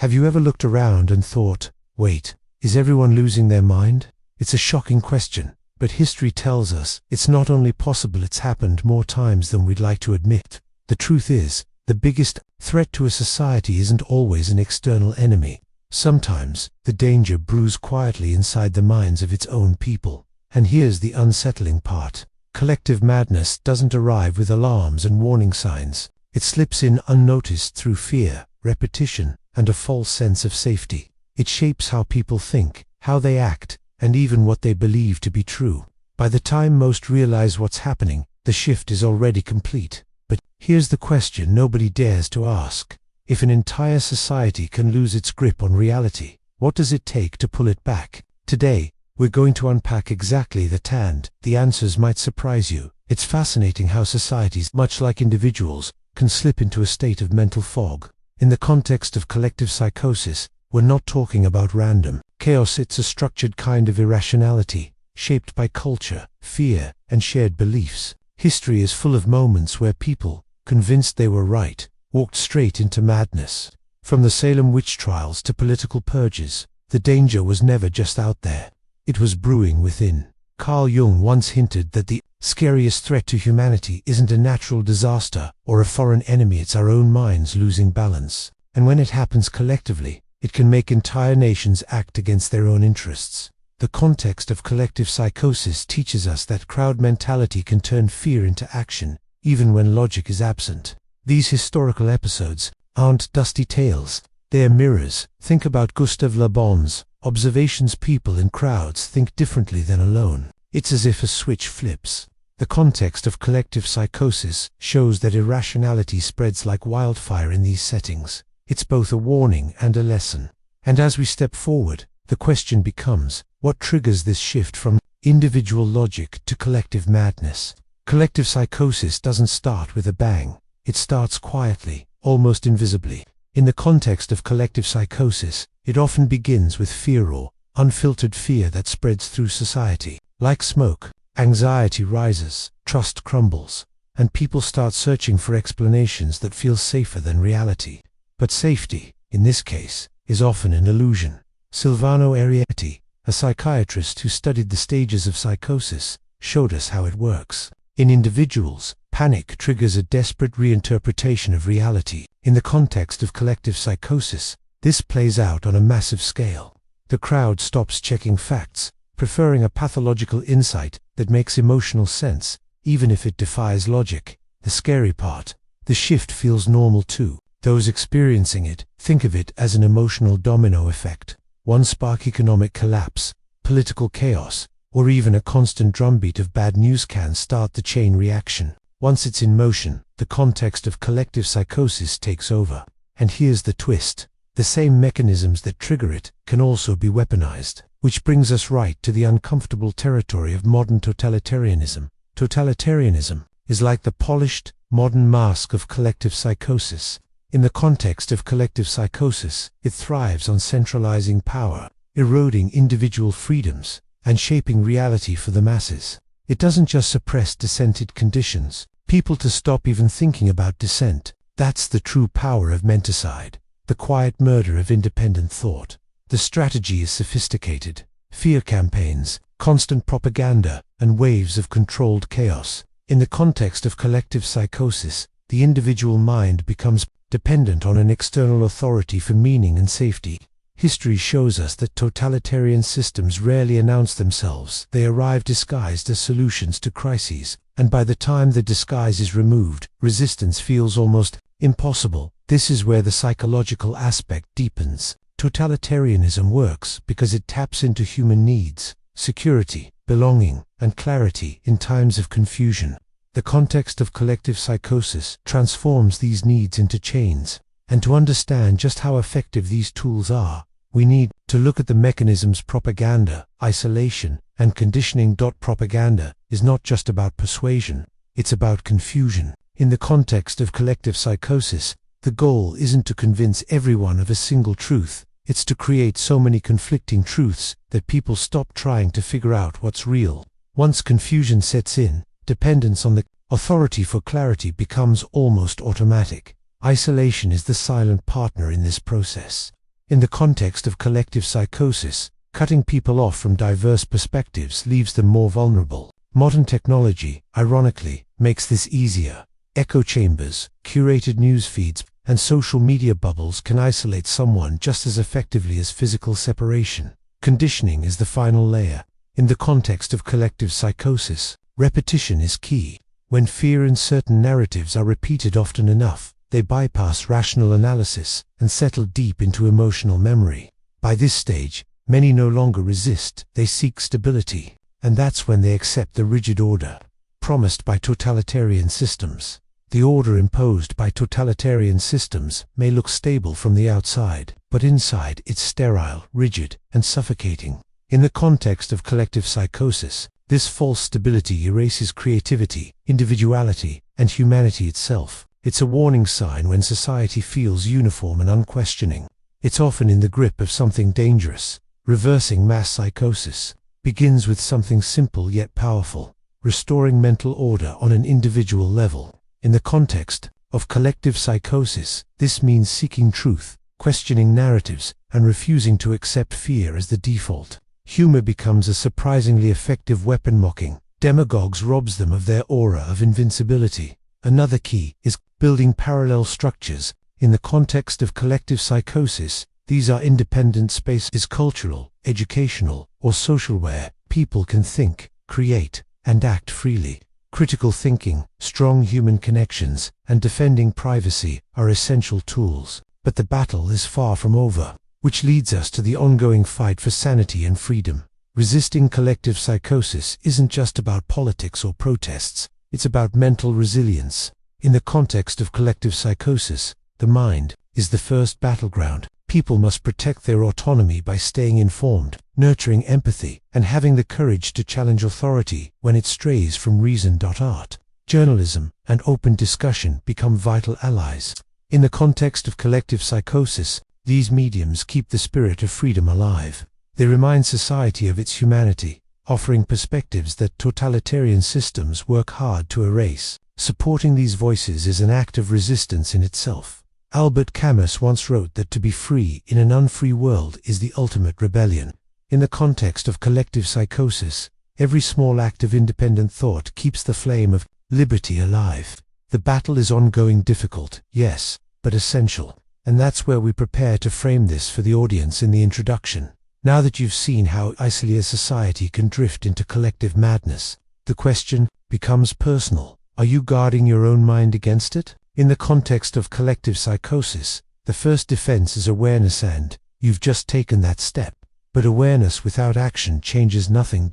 Have you ever looked around and thought, wait, is everyone losing their mind? It's a shocking question, but history tells us it's not only possible, it's happened more times than we'd like to admit. The truth is, the biggest threat to a society isn't always an external enemy. Sometimes, the danger brews quietly inside the minds of its own people. And here's the unsettling part. Collective madness doesn't arrive with alarms and warning signs. It slips in unnoticed through fear, repetition, and a false sense of safety. It shapes how people think, how they act, and even what they believe to be true. By the time most realize what's happening, the shift is already complete. But here's the question nobody dares to ask. If an entire society can lose its grip on reality, what does it take to pull it back? Today, we're going to unpack exactly that, and the answers might surprise you. It's fascinating how societies, much like individuals, can slip into a state of mental fog. In the context of collective psychosis, we're not talking about random chaos. It's a structured kind of irrationality, shaped by culture, fear, and shared beliefs. History is full of moments where people, convinced they were right, walked straight into madness. From the Salem witch trials to political purges, the danger was never just out there. It was brewing within. Carl Jung once hinted that the scariest threat to humanity isn't a natural disaster or a foreign enemy, it's our own minds losing balance. And when it happens collectively, it can make entire nations act against their own interests. The context of collective psychosis teaches us that crowd mentality can turn fear into action, even when logic is absent. These historical episodes aren't dusty tales, they're mirrors. Think about Gustave Le Bon's observations. People in crowds think differently than alone. It's as if a switch flips. The context of collective psychosis shows that irrationality spreads like wildfire in these settings. It's both a warning and a lesson. And as we step forward, the question becomes, what triggers this shift from individual logic to collective madness? Collective psychosis doesn't start with a bang. It starts quietly, almost invisibly. In the context of collective psychosis, it often begins with fear, or unfiltered fear that spreads through society. Like smoke, anxiety rises, trust crumbles, and people start searching for explanations that feel safer than reality. But safety, in this case, is often an illusion. Silvano Arietti, a psychiatrist who studied the stages of psychosis, showed us how it works. In individuals, panic triggers a desperate reinterpretation of reality. In the context of collective psychosis, this plays out on a massive scale. The crowd stops checking facts, preferring a pathological insight that makes emotional sense, even if it defies logic. The scary part, the shift feels normal too. Those experiencing it think of it as an emotional domino effect. One spark, economic collapse, political chaos, or even a constant drumbeat of bad news can start the chain reaction. Once it's in motion, the context of collective psychosis takes over. And here's the twist. The same mechanisms that trigger it can also be weaponized. Which brings us right to the uncomfortable territory of modern totalitarianism. Totalitarianism is like the polished, modern mask of collective psychosis. In the context of collective psychosis, it thrives on centralizing power, eroding individual freedoms, and shaping reality for the masses. It doesn't just suppress dissent, it conditions people to stop even thinking about dissent. That's the true power of menticide, the quiet murder of independent thought. The strategy is sophisticated. Fear campaigns, constant propaganda, and waves of controlled chaos. In the context of collective psychosis, the individual mind becomes dependent on an external authority for meaning and safety. History shows us that totalitarian systems rarely announce themselves. They arrive disguised as solutions to crises, and by the time the disguise is removed, resistance feels almost impossible. This is where the psychological aspect deepens. Totalitarianism works because it taps into human needs, security, belonging, and clarity in times of confusion. The context of collective psychosis transforms these needs into chains, and to understand just how effective these tools are, we need to look at the mechanisms. Propaganda, isolation, and conditioning. Propaganda is not just about persuasion, it's about confusion. In the context of collective psychosis, the goal isn't to convince everyone of a single truth, it's to create so many conflicting truths that people stop trying to figure out what's real. Once confusion sets in, dependence on the authority for clarity becomes almost automatic. Isolation is the silent partner in this process. In the context of collective psychosis, cutting people off from diverse perspectives leaves them more vulnerable. Modern technology, ironically, makes this easier. Echo chambers, curated news feeds, and social media bubbles can isolate someone just as effectively as physical separation. Conditioning is the final layer. In the context of collective psychosis, repetition is key. When fear and certain narratives are repeated often enough, they bypass rational analysis and settle deep into emotional memory. By this stage, many no longer resist, they seek stability. And that's when they accept the rigid order promised by totalitarian systems. The order imposed by totalitarian systems may look stable from the outside, but inside it's sterile, rigid, and suffocating. In the context of collective psychosis, this false stability erases creativity, individuality, and humanity itself. It's a warning sign when society feels uniform and unquestioning. It's often in the grip of something dangerous. Reversing mass psychosis begins with something simple yet powerful: restoring mental order on an individual level. In the context of collective psychosis, this means seeking truth, questioning narratives, and refusing to accept fear as the default. Humor becomes a surprisingly effective weapon. Mocking demagogues robs them of their aura of invincibility. Another key is building parallel structures. In the context of collective psychosis, these are independent spaces, cultural, educational, or social, where people can think, create, and act freely. Critical thinking, strong human connections, and defending privacy are essential tools. But the battle is far from over, which leads us to the ongoing fight for sanity and freedom. Resisting collective psychosis isn't just about politics or protests, it's about mental resilience. In the context of collective psychosis, the mind is the first battleground. People must protect their autonomy by staying informed, nurturing empathy, and having the courage to challenge authority when it strays from reason. Art, journalism, and open discussion become vital allies. In the context of collective psychosis, these mediums keep the spirit of freedom alive. They remind society of its humanity, offering perspectives that totalitarian systems work hard to erase. Supporting these voices is an act of resistance in itself. Albert Camus once wrote that to be free in an unfree world is the ultimate rebellion. In the context of collective psychosis, every small act of independent thought keeps the flame of liberty alive. The battle is ongoing, difficult, yes, but essential. And that's where we prepare to frame this for the audience in the introduction. Now that you've seen how easily a society can drift into collective madness, the question becomes personal. Are you guarding your own mind against it? In the context of collective psychosis, the first defense is awareness, and you've just taken that step. But awareness without action changes nothing.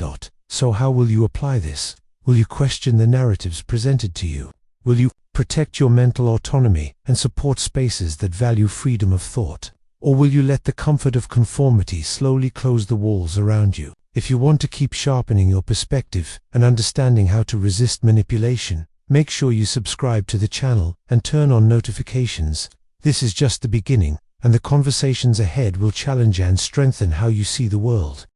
So how will you apply this? Will you question the narratives presented to you? Will you protect your mental autonomy and support spaces that value freedom of thought? Or will you let the comfort of conformity slowly close the walls around you? If you want to keep sharpening your perspective and understanding how to resist manipulation, make sure you subscribe to the channel and turn on notifications. This is just the beginning, and the conversations ahead will challenge and strengthen how you see the world.